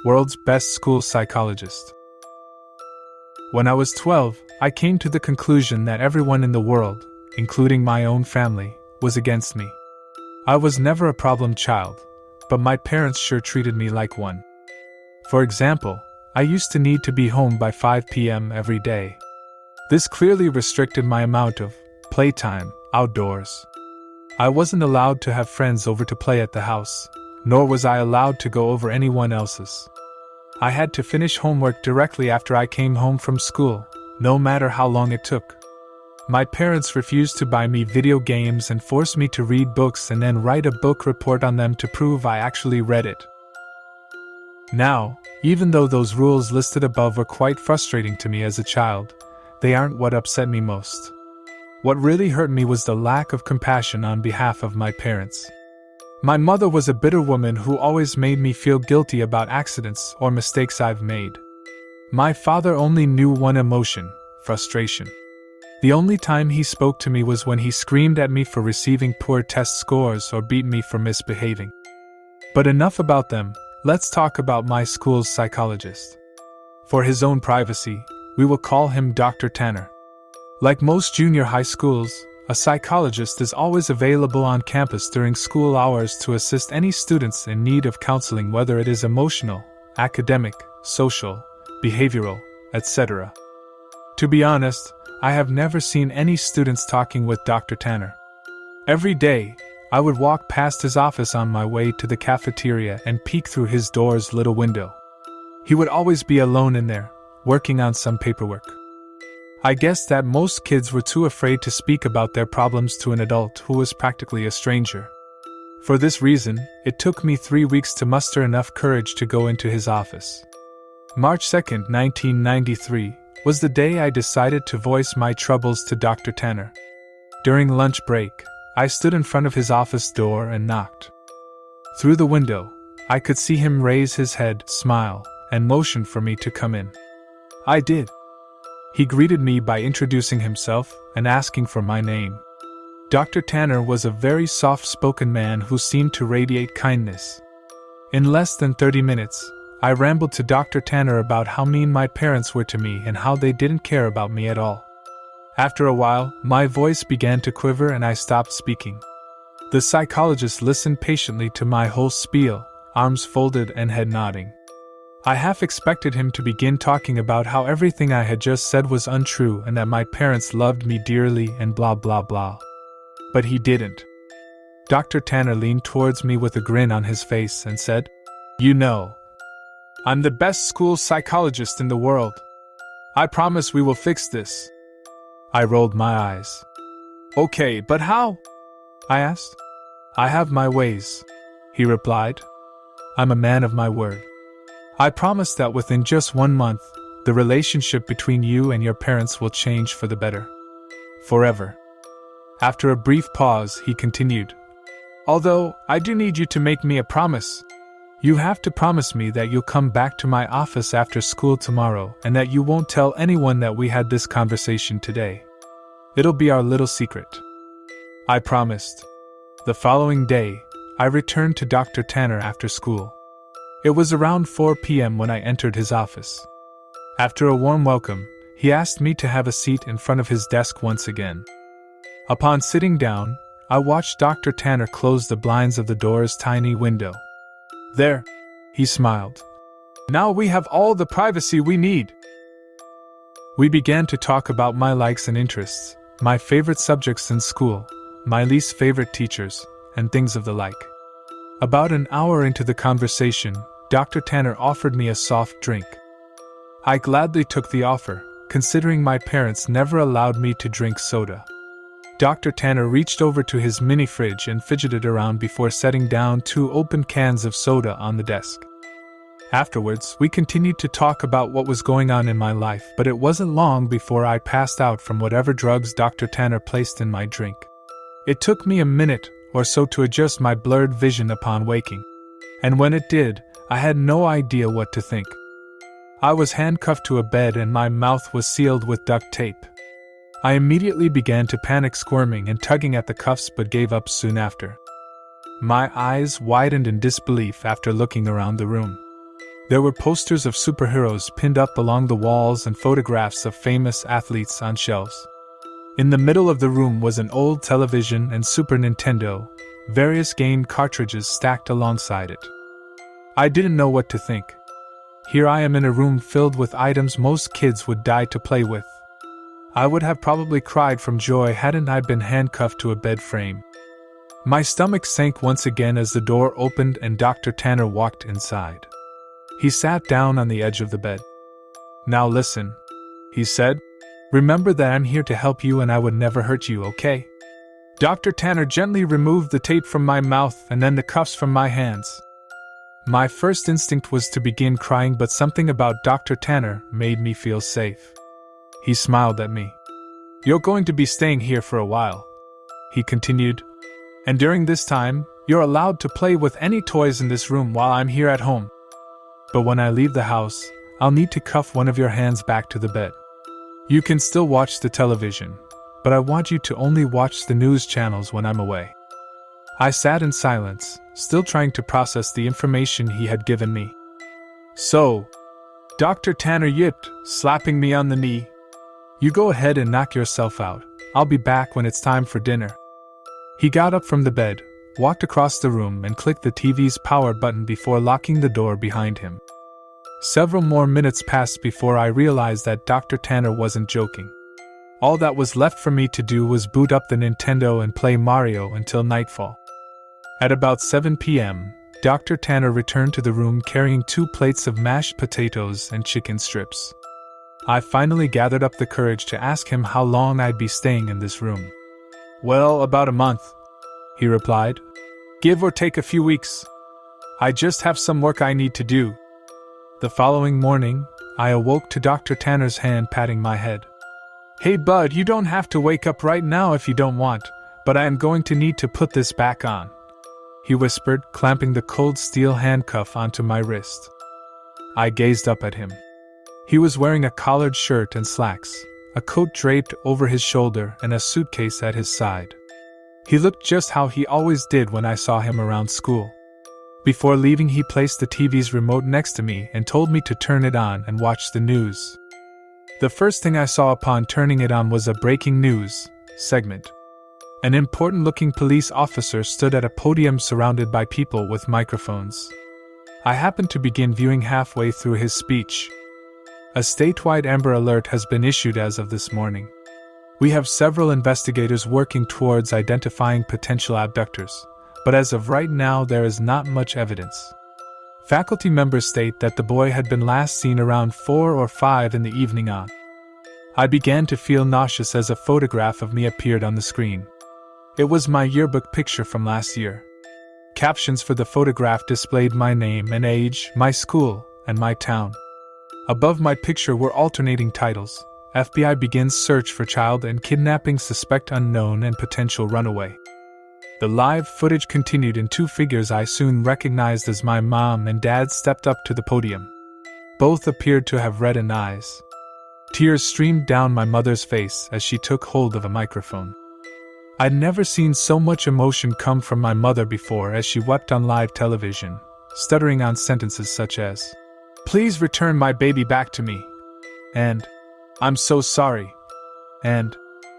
World's Best School Psychologist. When I was 12, I came to the conclusion that everyone in the world, including my own family, was against me. I was never a problem child, but my parents sure treated me like one. For example, I used to need to be home by 5 p.m. every day. This clearly restricted my amount of playtime outdoors. I wasn't allowed to have friends over to play at the house, nor was I allowed to go over anyone else's. I had to finish homework directly after I came home from school, no matter how long it took. My parents refused to buy me video games and forced me to read books and then write a book report on them to prove I actually read it. Now, even though those rules listed above were quite frustrating to me as a child, they aren't what upset me most. What really hurt me was the lack of compassion on behalf of my parents. My mother was a bitter woman who always made me feel guilty about accidents or mistakes I've made. My father only knew one emotion: frustration. The only time he spoke to me was when he screamed at me for receiving poor test scores or beat me for misbehaving. But enough about them, let's talk about my school's psychologist. For his own privacy, we will call him Dr. Tanner. Like most junior high schools, a psychologist is always available on campus during school hours to assist any students in need of counseling, whether it is emotional, academic, social, behavioral, etc. To be honest, I have never seen any students talking with Dr. Tanner. Every day, I would walk past his office on my way to the cafeteria and peek through his door's little window. He would always be alone in there, working on some paperwork. I guess that most kids were too afraid to speak about their problems to an adult who was practically a stranger. For this reason, it took me 3 weeks to muster enough courage to go into his office. March 2, 1993, was the day I decided to voice my troubles to Dr. Tanner. During lunch break, I stood in front of his office door and knocked. Through the window, I could see him raise his head, smile, and motion for me to come in. I did. He greeted me by introducing himself and asking for my name. Dr. Tanner was a very soft-spoken man who seemed to radiate kindness. In less than 30 minutes, I rambled to Dr. Tanner about how mean my parents were to me and how they didn't care about me at all. After a while, my voice began to quiver and I stopped speaking. The psychologist listened patiently to my whole spiel, arms folded and head nodding. I half expected him to begin talking about how everything I had just said was untrue and that my parents loved me dearly and blah blah blah. But he didn't. Dr. Tanner leaned towards me with a grin on his face and said, "You know, I'm the best school psychologist in the world. I promise we will fix this." I rolled my eyes. "Okay, but how?" I asked. "I have my ways," he replied. "I'm a man of my word. I promise that within just 1 month, the relationship between you and your parents will change for the better. Forever." After a brief pause, he continued, "Although, I do need you to make me a promise. You have to promise me that you'll come back to my office after school tomorrow and that you won't tell anyone that we had this conversation today. It'll be our little secret." I promised. The following day, I returned to Dr. Tanner after school. It was around 4 p.m. when I entered his office. After a warm welcome, he asked me to have a seat in front of his desk once again. Upon sitting down, I watched Dr. Tanner close the blinds of the door's tiny window. "There," he smiled. "Now we have all the privacy we need." We began to talk about my likes and interests, my favorite subjects in school, my least favorite teachers, and things of the like. About an hour into the conversation, Dr. Tanner offered me a soft drink. I gladly took the offer, considering my parents never allowed me to drink soda. Dr. Tanner reached over to his mini fridge and fidgeted around before setting down 2 open cans of soda on the desk. Afterwards, we continued to talk about what was going on in my life, but it wasn't long before I passed out from whatever drugs Dr. Tanner placed in my drink. It took me a minute or so to adjust my blurred vision upon waking. And when it did, I had no idea what to think. I was handcuffed to a bed and my mouth was sealed with duct tape. I immediately began to panic, squirming and tugging at the cuffs, but gave up soon after. My eyes widened in disbelief after looking around the room. There were posters of superheroes pinned up along the walls and photographs of famous athletes on shelves. In the middle of the room was an old television and Super Nintendo, various game cartridges stacked alongside it. I didn't know what to think. Here I am in a room filled with items most kids would die to play with. I would have probably cried from joy hadn't I been handcuffed to a bed frame. My stomach sank once again as the door opened and Dr. Tanner walked inside. He sat down on the edge of the bed. "Now listen," he said. "Remember that I'm here to help you and I would never hurt you, okay?" Dr. Tanner gently removed the tape from my mouth and then the cuffs from my hands. My first instinct was to begin crying, but something about Dr. Tanner made me feel safe. He smiled at me. "You're going to be staying here for a while," he continued. "And during this time, you're allowed to play with any toys in this room while I'm here at home. But when I leave the house, I'll need to cuff one of your hands back to the bed. You can still watch the television, but I want you to only watch the news channels when I'm away." I sat in silence, still trying to process the information he had given me. "So," Dr. Tanner yipped, slapping me on the knee, "you go ahead and knock yourself out. I'll be back when it's time for dinner." He got up from the bed, walked across the room and clicked the TV's power button before locking the door behind him. Several more minutes passed before I realized that Dr. Tanner wasn't joking. All that was left for me to do was boot up the Nintendo and play Mario until nightfall. At about 7 p.m., Dr. Tanner returned to the room carrying 2 plates of mashed potatoes and chicken strips. I finally gathered up the courage to ask him how long I'd be staying in this room. "Well, about a month," he replied. "Give or take a few weeks. I just have some work I need to do." The following morning, I awoke to Dr. Tanner's hand patting my head. "Hey bud, you don't have to wake up right now if you don't want, but I am going to need to put this back on," he whispered, clamping the cold steel handcuff onto my wrist. I gazed up at him. He was wearing a collared shirt and slacks, a coat draped over his shoulder and a suitcase at his side. He looked just how he always did when I saw him around school. Before leaving, he placed the TV's remote next to me and told me to turn it on and watch the news. The first thing I saw upon turning it on was a breaking news segment. An important-looking police officer stood at a podium surrounded by people with microphones. I happened to begin viewing halfway through his speech. "A statewide Amber Alert has been issued as of this morning. We have several investigators working towards identifying potential abductors, but as of right now there is not much evidence. Faculty members state that the boy had been last seen around 4 or 5 in the evening on." I began to feel nauseous as a photograph of me appeared on the screen. It was my yearbook picture from last year. Captions for the photograph displayed my name and age, my school, and my town. Above my picture were alternating titles: FBI begins search for child and kidnapping suspect unknown and potential runaway. The live footage continued and 2 figures I soon recognized as my mom and dad stepped up to the podium. Both appeared to have reddened eyes. Tears streamed down my mother's face as she took hold of a microphone. I'd never seen so much emotion come from my mother before as she wept on live television, stuttering on sentences such as, "Please return my baby back to me," and "I'm so sorry," and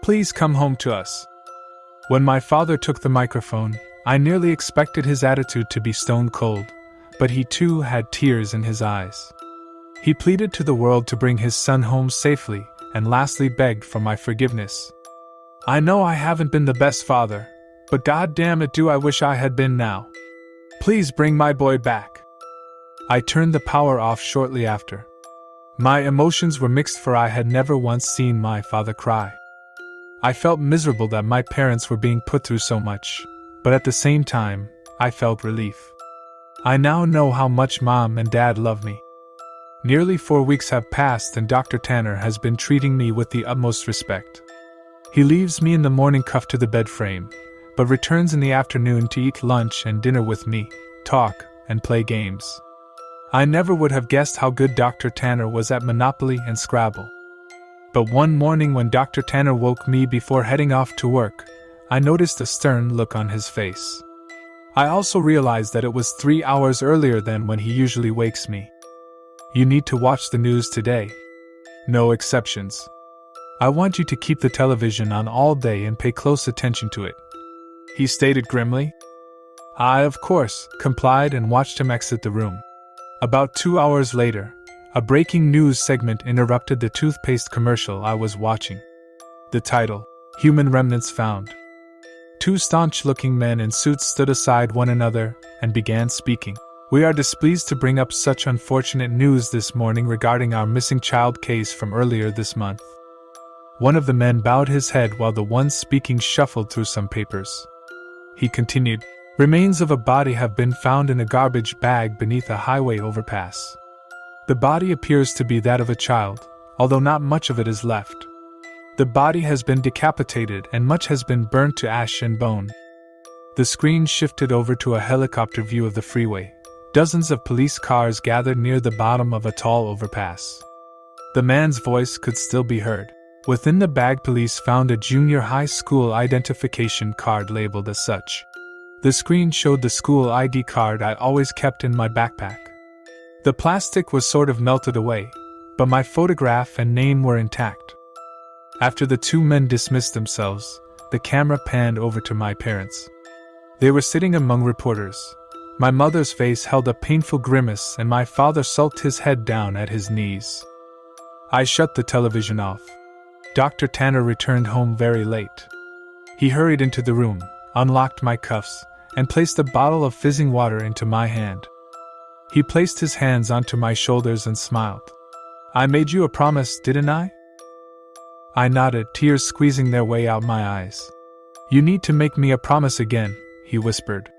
"Please come home to us." When my father took the microphone, I nearly expected his attitude to be stone cold, but he too had tears in his eyes. He pleaded to the world to bring his son home safely, and lastly begged for my forgiveness. "I know I haven't been the best father, but god damn it do I wish I had been now. Please bring my boy back." I turned the power off shortly after. My emotions were mixed, for I had never once seen my father cry. I felt miserable that my parents were being put through so much, but at the same time, I felt relief. I now know how much Mom and Dad love me. Nearly 4 weeks have passed and Dr. Tanner has been treating me with the utmost respect. He leaves me in the morning cuffed to the bed frame, but returns in the afternoon to eat lunch and dinner with me, talk, and play games. I never would have guessed how good Dr. Tanner was at Monopoly and Scrabble. But one morning when Dr. Tanner woke me before heading off to work, I noticed a stern look on his face. I also realized that it was 3 hours earlier than when he usually wakes me. You need to watch the news today. No exceptions. I want you to keep the television on all day and pay close attention to it," he stated grimly. I, of course, complied and watched him exit the room. About 2 hours later, a breaking news segment interrupted the toothpaste commercial I was watching. The title, "Human Remnants Found." Two staunch-looking men in suits stood aside one another and began speaking. "We are displeased to bring up such unfortunate news this morning regarding our missing child case from earlier this month." One of the men bowed his head while the one speaking shuffled through some papers. He continued, "Remains of a body have been found in a garbage bag beneath a highway overpass. The body appears to be that of a child, although not much of it is left. The body has been decapitated and much has been burnt to ash and bone." The screen shifted over to a helicopter view of the freeway. Dozens of police cars gathered near the bottom of a tall overpass. The man's voice could still be heard. Within the bag, police found a junior high school identification card labeled as such. The screen showed the school ID card I always kept in my backpack. The plastic was sort of melted away, but my photograph and name were intact. After the two men dismissed themselves, the camera panned over to my parents. They were sitting among reporters. My mother's face held a painful grimace and my father sulked his head down at his knees. I shut the television off. Dr. Tanner returned home very late. He hurried into the room, unlocked my cuffs, and placed a bottle of fizzing water into my hand. He placed his hands onto my shoulders and smiled. "I made you a promise, didn't I?" I nodded, tears squeezing their way out my eyes. "You need to make me a promise again," he whispered.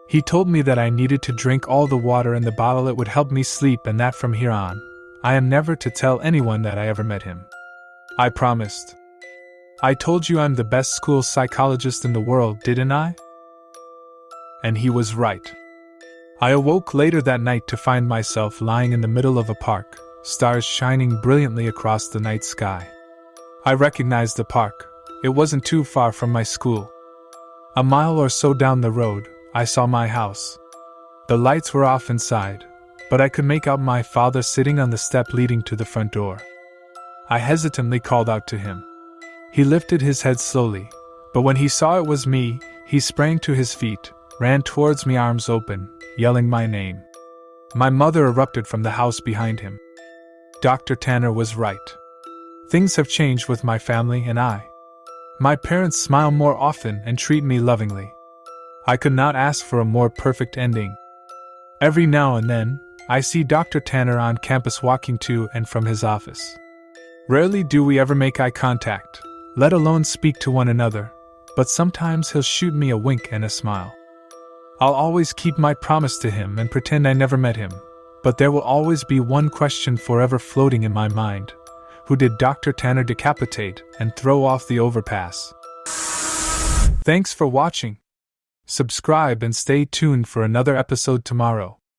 He told me that I needed to drink all the water in the bottle. It would help me sleep, and that from here on, I am never to tell anyone that I ever met him. I promised. "I told you I'm the best school psychologist in the world, didn't I?" And he was right. I awoke later that night to find myself lying in the middle of a park, stars shining brilliantly across the night sky. I recognized the park. It wasn't too far from my school. A mile or so down the road, I saw my house. The lights were off inside, but I could make out my father sitting on the step leading to the front door. I hesitantly called out to him. He lifted his head slowly, but when he saw it was me, he sprang to his feet, ran towards me arms open, yelling my name. My mother erupted from the house behind him. Dr. Tanner was right. Things have changed with my family and I. My parents smile more often and treat me lovingly. I could not ask for a more perfect ending. Every now and then, I see Dr. Tanner on campus walking to and from his office. Rarely do we ever make eye contact, let alone speak to one another, but sometimes he'll shoot me a wink and a smile. I'll always keep my promise to him and pretend I never met him, but there will always be one question forever floating in my mind. Who did Dr. Tanner decapitate and throw off the overpass? Thanks for watching. Subscribe and stay tuned for another episode tomorrow.